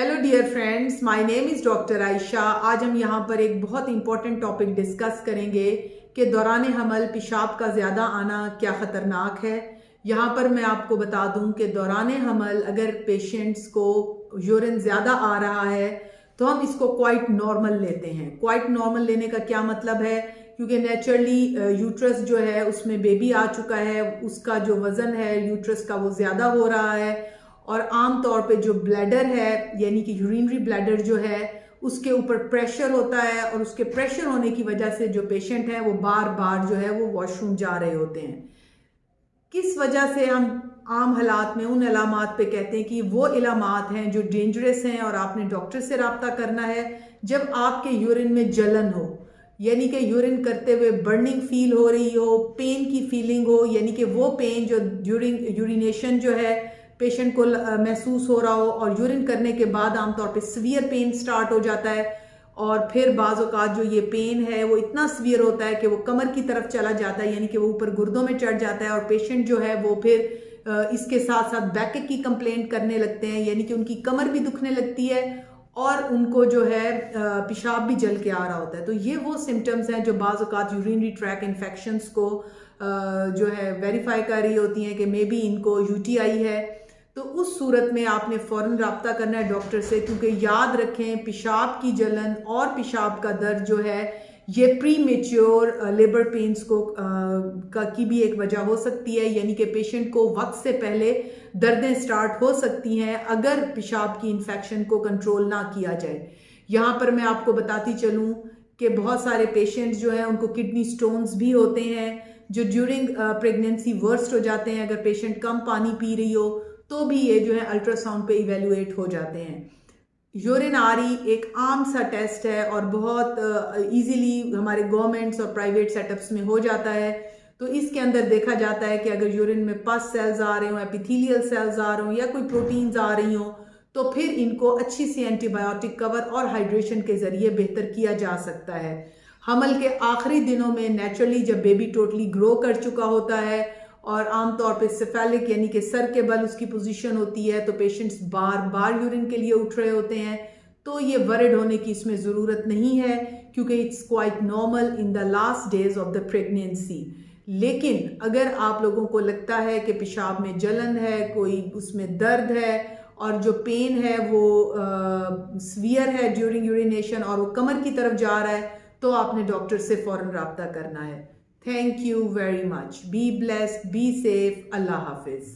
Hello dear friends, my name is doctor Ayesha. आज हम यहाँ पर एक बहुत इंपॉर्टेंट टॉपिक डिस्कस करेंगे कि दौरान हमल पेशाब का ज़्यादा आना क्या ख़तरनाक है। यहाँ पर मैं आपको बता दूँ कि दौरान हमल अगर पेशेंट्स को यूरिन ज़्यादा आ रहा है तो हम इसको क्वाइट नॉर्मल लेते हैं। क्वाइट नॉर्मल लेने का क्या मतलब है, क्योंकि नेचुरली यूट्रस जो है उसमें बेबी आ चुका है, उसका जो वज़न है यूट्रस का वो ज़्यादा हो रहा है और आम तौर पे जो ब्लैडर है यानी कि यूरिनरी ब्लैडर जो है उसके ऊपर प्रेशर होता है और उसके प्रेशर होने की वजह से जो पेशेंट है वो बार बार जो है वो वॉशरूम जा रहे होते हैं। किस वजह से हम आम हालात में उन इलामात पे कहते हैं कि वो इलामात हैं जो डेंजरस हैं और आपने डॉक्टर से रब्ता करना है। जब आपके यूरिन में जलन हो, यानी कि यूरिन करते हुए बर्निंग फील हो रही हो, पेन की फीलिंग हो, यानी कि वो पेन जो ड्यूरिंग यूरिनेशन जो है पेशेंट को महसूस हो रहा हो और यूरिन करने के बाद आमतौर पे सीवियर पेन स्टार्ट हो जाता है और फिर बाज़ औक़ात जो ये पेन है वो इतना सीवियर होता है कि वो कमर की तरफ चला जाता है, यानी कि वो ऊपर गुर्दों में चढ़ जाता है और पेशेंट जो है वो फिर इसके साथ साथ बैक की कंप्लेंट करने लगते हैं, यानी कि उनकी कमर भी दुखने लगती है और उनको जो है पेशाब भी जल के आ रहा होता है। तो ये वो सिम्टम्स हैं जो बाज़ औक़ात यूरिनरी ट्रैक इन्फेक्शंस को जो है वेरीफाई कर रही होती हैं कि मे बी इनको यूटीआई है। तो उस सूरत में आपने फ़ौरन रब्ता करना है डॉक्टर से, क्योंकि याद रखें पेशाब की जलन और पेशाब का दर्द जो है ये प्री मेच्योर लेबर पेन्स को की भी एक वजह हो सकती है, यानी कि पेशेंट को वक्त से पहले दर्दें स्टार्ट हो सकती हैं अगर पेशाब की इन्फेक्शन को कंट्रोल ना किया जाए। यहाँ पर मैं आपको बताती चलूँ कि बहुत सारे पेशेंट्स जो हैं उनको किडनी स्टोन्स भी होते हैं जो ड्यूरिंग प्रेगनेंसी वर्स्ट हो जाते हैं। अगर पेशेंट कम पानी पी रही हो तो भी ये जो है अल्ट्रासाउंड पे इवेलुएट हो जाते हैं। यूरिन आरी एक आम सा टेस्ट है और बहुत इजीली हमारे गवर्नमेंट्स और प्राइवेट सेटअप्स में हो जाता है। तो इसके अंदर देखा जाता है कि अगर यूरिन में पस सेल्स आ रहे हो, एपिथेलियल सेल्स आ रहे हो या कोई प्रोटीन्स आ रही हो तो फिर इनको अच्छी सी एंटीबायोटिक कवर और हाइड्रेशन के ज़रिए बेहतर किया जा सकता है। हमल के आखिरी दिनों में नेचुरली जब बेबी टोटली ग्रो कर चुका होता है और आमतौर पे सेफेलिक यानी कि सर के बल उसकी पोजीशन होती है तो पेशेंट्स बार बार यूरिन के लिए उठ रहे होते हैं, तो ये वरिड होने की इसमें ज़रूरत नहीं है क्योंकि it's quite normal in the last days of the pregnancy. लेकिन अगर आप लोगों को लगता है कि पेशाब में जलन है, कोई उसमें दर्द है और जो पेन है वो सीवियर है ड्यूरिंग यूरिनेशन और वो कमर की तरफ जा रहा है तो आपने डॉक्टर से फ़ौरन रब्ता करना है। Thank you very much. Be blessed, be safe. Allah Hafiz.